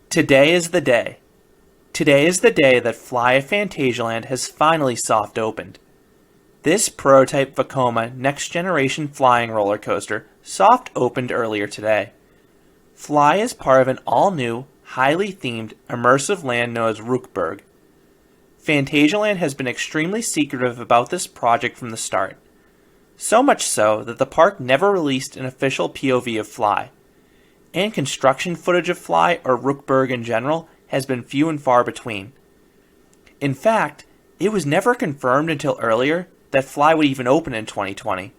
Today is the day. Today is the day that F.L.Y at Phantasialand has finally soft opened. This prototype Vekoma next generation flying roller coaster soft opened earlier today. F.L.Y is part of an all-new, highly themed, immersive land known as Rookburgh. Phantasialand has been extremely secretive about this project from the start. So much so that the park never released an official POV of F.L.Y. And construction footage of F.L.Y or Rookburgh in general has been few and far between. In fact, it was never confirmed until earlier that F.L.Y would even open in 2020.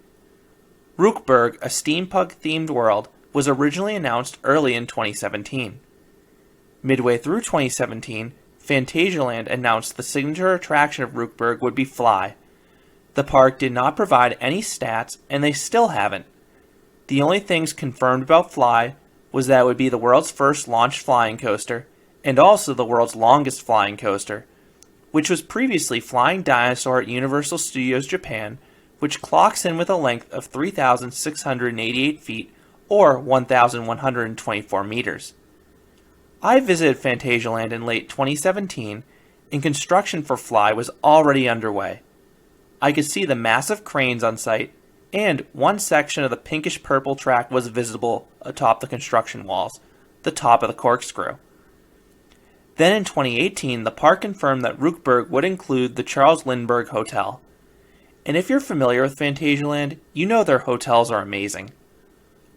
Rookburgh, a steampunk-themed world, was originally announced early in 2017. Midway through 2017, Phantasialand announced the signature attraction of Rookburgh would be F.L.Y. The park did not provide any stats, and they still haven't. The only things confirmed about F.L.Y was that it would be the world's first launched flying coaster, and also the world's longest flying coaster, which was previously Flying Dinosaur at Universal Studios Japan, which clocks in with a length of 3,688 feet or 1,124 meters. I visited Phantasialand in late 2017, and construction for F.L.Y was already underway. I could see the massive cranes on site, and one section of the pinkish-purple track was visible atop the construction walls, the top of the corkscrew. Then in 2018, the park confirmed that Rookburgh would include the Charles Lindbergh Hotel. And if you're familiar with Phantasialand, you know their hotels are amazing.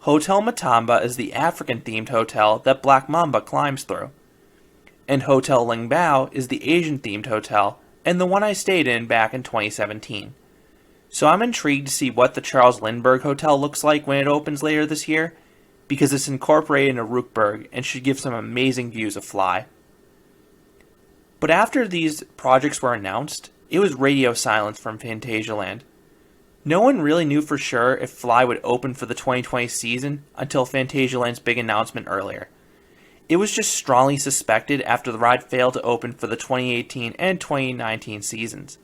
Hotel Matamba is the African-themed hotel that Black Mamba climbs through. And Hotel Lingbao is the Asian-themed hotel, and the one I stayed in back in 2017. So I'm intrigued to see what the Charles Lindbergh Hotel looks like when it opens later this year, because it's incorporated into Rookburgh and should give some amazing views of F.L.Y. But after these projects were announced, it was radio silence from Phantasialand. No one really knew for sure if F.L.Y would open for the 2020 season until Phantasialand's big announcement earlier. It was just strongly suspected after the ride failed to open for the 2018 and 2019 seasons.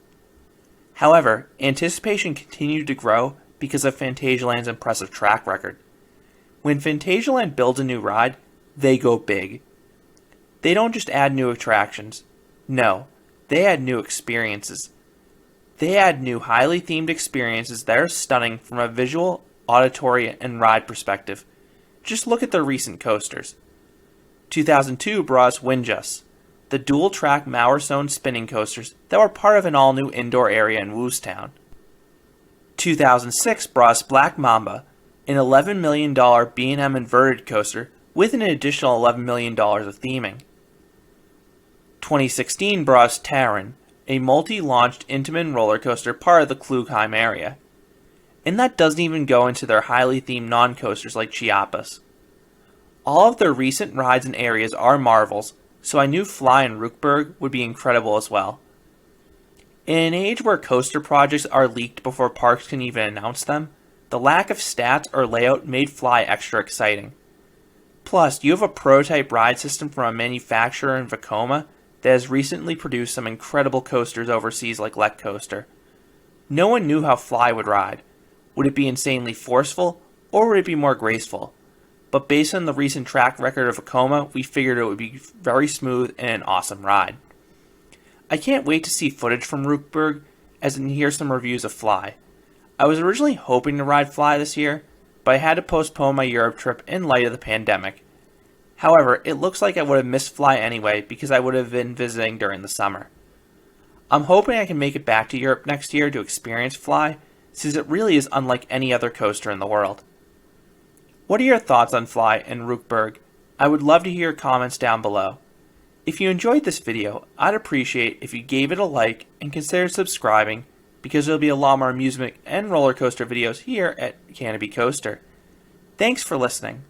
However, anticipation continued to grow because of Phantasialand's impressive track record. When Phantasialand builds a new ride, they go big. They don't just add new attractions. No, they add new experiences. They add new highly themed experiences that are stunning from a visual, auditory, and ride perspective. Just look at their recent coasters. 2002 brought us Windjust, the dual-track Mowerstone spinning coasters that were part of an all-new indoor area in Woostown. 2006 brought us Black Mamba, an $11 million B&M inverted coaster with an additional $11 million of theming. 2016 brought us Taron, a multi-launched Intamin roller coaster part of the Klugheim area. And that doesn't even go into their highly themed non-coasters like Chiapas. All of their recent rides and areas are marvels, so I knew F.L.Y and Rookburgh would be incredible as well. In an age where coaster projects are leaked before parks can even announce them, the lack of stats or layout made F.L.Y extra exciting. Plus, you have a prototype ride system from a manufacturer in Vekoma that has recently produced some incredible coasters overseas like Let Coaster. No one knew how F.L.Y would ride. Would it be insanely forceful, or would it be more graceful? But based on the recent track record of Vekoma, we figured it would be very smooth and an awesome ride. I can't wait to see footage from Rookburgh and hear some reviews of F.L.Y. I was originally hoping to ride F.L.Y this year, but I had to postpone my Europe trip in light of the pandemic. However, it looks like I would have missed F.L.Y anyway because I would have been visiting during the summer. I'm hoping I can make it back to Europe next year to experience F.L.Y, since it really is unlike any other coaster in the world. What are your thoughts on F.L.Y and Rookburgh? I would love to hear your comments down below. If you enjoyed this video, I'd appreciate if you gave it a like and considered subscribing, because there'll be a lot more amusement and roller coaster videos here at Canopy Coaster. Thanks for listening.